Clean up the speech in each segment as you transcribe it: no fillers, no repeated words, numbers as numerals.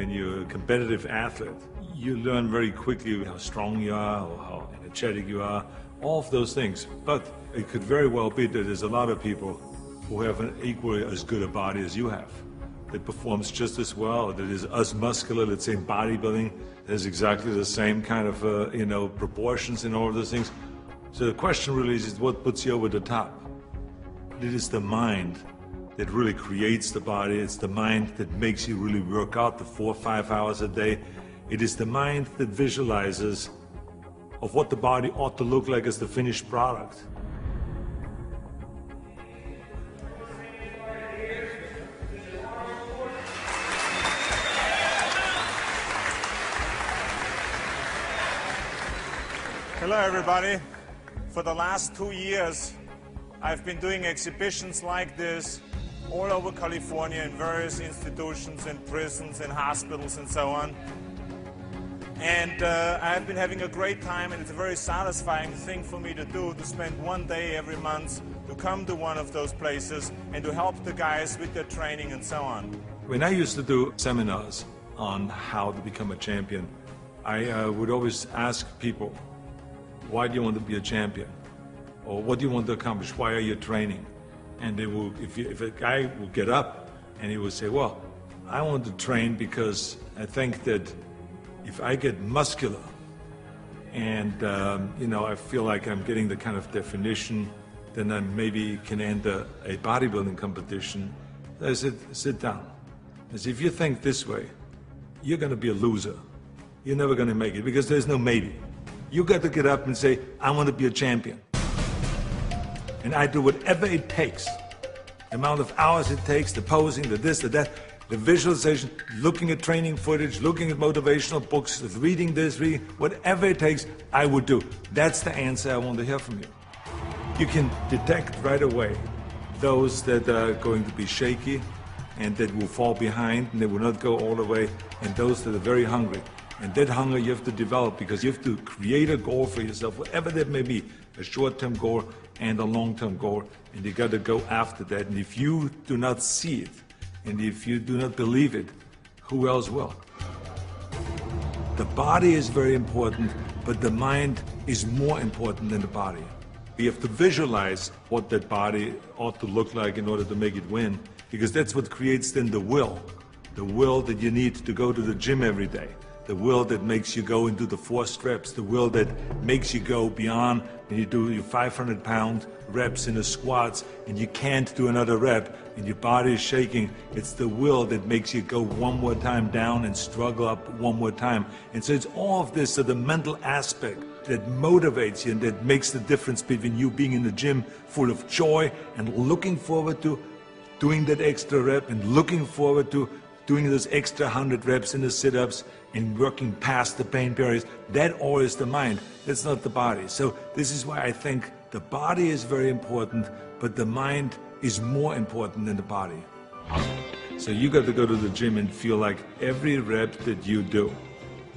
when you're a competitive athlete, you learn very quickly how strong you are or how energetic you are, all of those things. But it could very well be that there's a lot of people who have an equally as good a body as you have, that performs just as well, that is as muscular, let's say in bodybuilding, has exactly the same kind of proportions and all of those things. So the question really is what puts you over the top? It is the mind that really creates the body. It's the mind that makes you really work out the 4 or 5 hours a day. It is the mind that visualizes of what the body ought to look like as the finished product. Hello everybody. For the last 2 years, I've been doing exhibitions like this all over California in various institutions and prisons and hospitals and so on. And I've been having a great time, and it's a very satisfying thing for me to do, to spend one day every month to come to one of those places and to help the guys with their training and so on. When I used to do seminars on how to become a champion, I would always ask people, why do you want to be a champion? Or what do you want to accomplish? Why are you training? And they will, if a guy will get up and he will say, well, I want to train because I think that if I get muscular and I feel like I'm getting the kind of definition, then I maybe can enter a bodybuilding competition. I said, sit down. I said, if you think this way, you're going to be a loser. You're never going to make it because there's no maybe. You got to get up and say, I want to be a champion. And I do whatever it takes. The amount of hours it takes, the posing, the this, the that, the visualization, looking at training footage, looking at motivational books, reading this, reading, whatever it takes, I would do. That's the answer I want to hear from you. You can detect right away those that are going to be shaky and that will fall behind and they will not go all the way, and those that are very hungry. And that hunger you have to develop because you have to create a goal for yourself, whatever that may be, a short-term goal and a long-term goal, and you got to go after that. And if you do not see it, and if you do not believe it, who else will? The body is very important, but the mind is more important than the body. You have to visualize what that body ought to look like in order to make it win, because that's what creates then the will that you need to go to the gym every day. The will that makes you go into the 4 reps, the will that makes you go beyond when you do your 500-pound reps in the squats and you can't do another rep and your body is shaking. It's the will that makes you go one more time down and struggle up one more time. And so it's all of this, so the mental aspect that motivates you and that makes the difference between you being in the gym full of joy and looking forward to doing that extra rep and looking forward to doing those extra 100 reps in the sit-ups and working past the pain barriers. That all is the mind. That's not the body. So this is why I think the body is very important, but the mind is more important than the body. So you got to go to the gym and feel like every rep that you do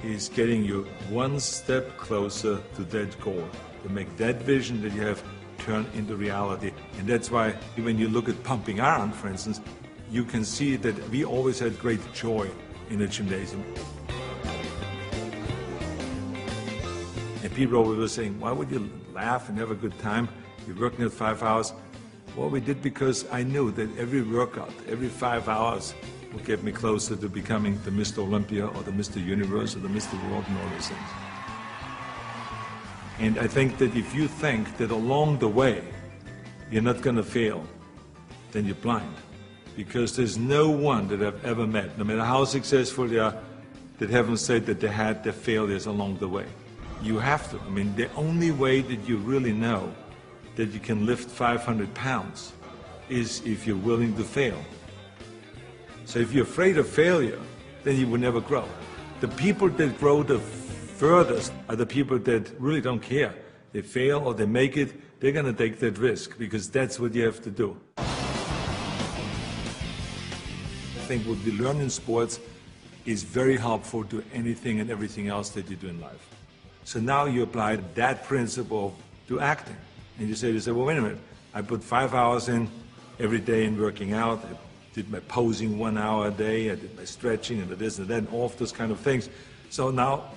is getting you one step closer to that goal, to make that vision that you have turn into reality. And that's why when you look at pumping iron, for instance, you can see that we always had great joy in the gymnasium. And people always were saying, why would you laugh and have a good time? You're working at 5 hours. Well, we did because I knew that every workout, every 5 hours would get me closer to becoming the Mr. Olympia or the Mr. Universe or the Mr. World and all those things. And I think that if you think that along the way you're not going to fail, then you're blind. Because there's no one that I've ever met, no matter how successful they are, that haven't said that they had their failures along the way. You have to. I mean, the only way that you really know that you can lift 500 pounds is if you're willing to fail. So if you're afraid of failure, then you will never grow. The people that grow the furthest are the people that really don't care. They fail or they make it, they're going to take that risk because that's what you have to do. I think what we learn in sports is very helpful to anything and everything else that you do in life. So now you apply that principle to acting. And you say, well, wait a minute, I put 5 hours in every day in working out, I did my posing 1 hour a day, I did my stretching and the this and that, and all of those kind of things. So now,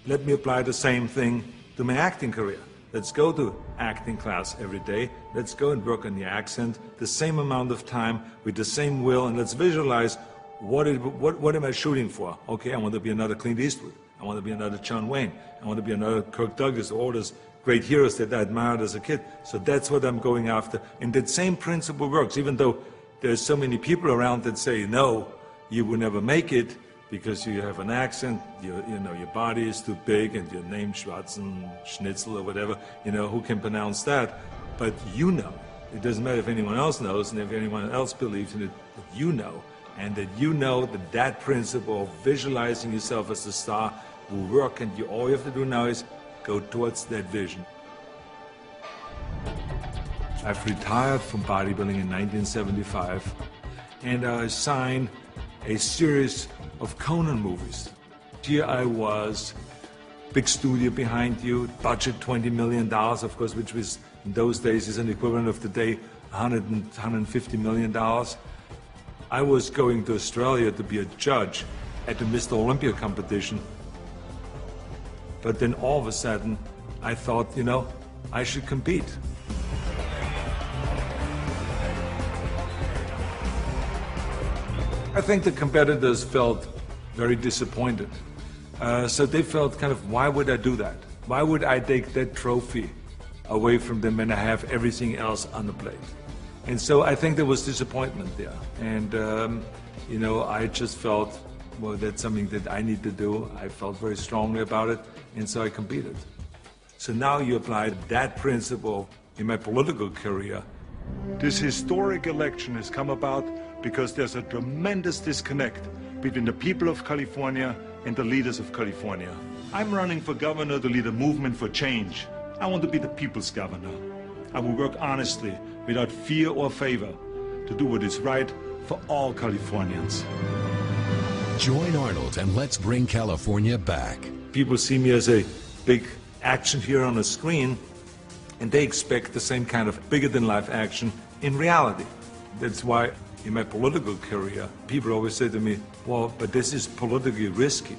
let me apply the same thing to my acting career. Let's go to acting class every day. Let's go and work on the accent, the same amount of time, with the same will, and let's visualize what am I shooting for? Okay, I want to be another Clint Eastwood. I want to be another John Wayne. I want to be another Kirk Douglas, all those great heroes that I admired as a kid. So that's what I'm going after. And that same principle works, even though there's so many people around that say, no, you will never make it because you have an accent, your body is too big, and your name Schnitzel or whatever, who can pronounce that? But you know. It doesn't matter if anyone else knows and if anyone else believes in it, but you know. And that you know that principle of visualizing yourself as a star will work, and all you have to do now is go towards that vision. I've retired from bodybuilding in 1975, and I signed a series of Conan movies. Here I was, big studio behind you, budget $20 million, of course, which was in those days is an equivalent of today, $150 million. I was going to Australia to be a judge at the Mr. Olympia competition. But then all of a sudden, I thought, I should compete. I think the competitors felt very disappointed. So they felt kind of, why would I do that? Why would I take that trophy away from them when I have everything else on the plate? And so I think there was disappointment there. And, I just felt, well, that's something that I need to do. I felt very strongly about it, and so I competed. So now you apply that principle in my political career. This historic election has come about because there's a tremendous disconnect between the people of California and the leaders of California. I'm running for governor to lead a movement for change. I want to be the people's governor. I will work honestly, without fear or favor, to do what is right for all Californians. Join Arnold and let's bring California back. People see me as a big action hero on a screen, and they expect the same kind of bigger-than-life action in reality. That's why in my political career, people always say to me, well, but this is politically risky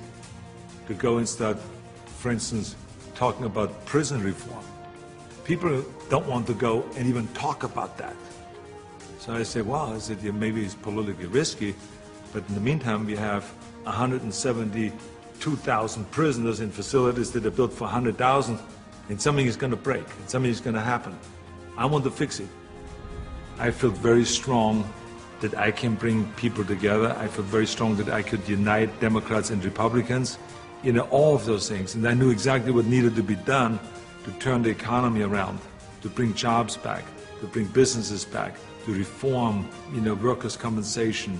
to go and start, for instance, talking about prison reform. People don't want to go and even talk about that. So I say, well, maybe it's politically risky, but in the meantime, we have 172,000 prisoners in facilities that are built for 100,000, and something is going to break, and something is going to happen. I want to fix it. I feel very strong that I can bring people together. I feel very strong that I could unite Democrats and Republicans, all of those things. And I knew exactly what needed to be done to turn the economy around, to bring jobs back, to bring businesses back, to reform, workers' compensation,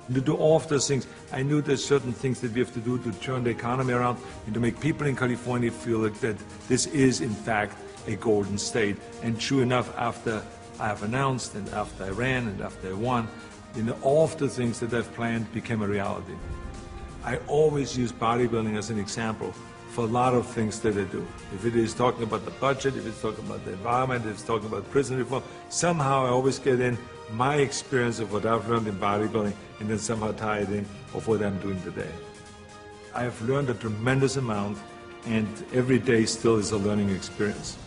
and to do all of those things. I knew there's certain things that we have to do to turn the economy around and to make people in California feel like that this is, in fact, a golden state. And true enough, after I have announced, and after I ran, and after I won, all of the things that I've planned became a reality. I always use bodybuilding as an example for a lot of things that I do. If it is talking about the budget, if it's talking about the environment, if it's talking about prison reform, somehow I always get in my experience of what I've learned in bodybuilding and then somehow tie it in of what I'm doing today. I have learned a tremendous amount, and every day still is a learning experience.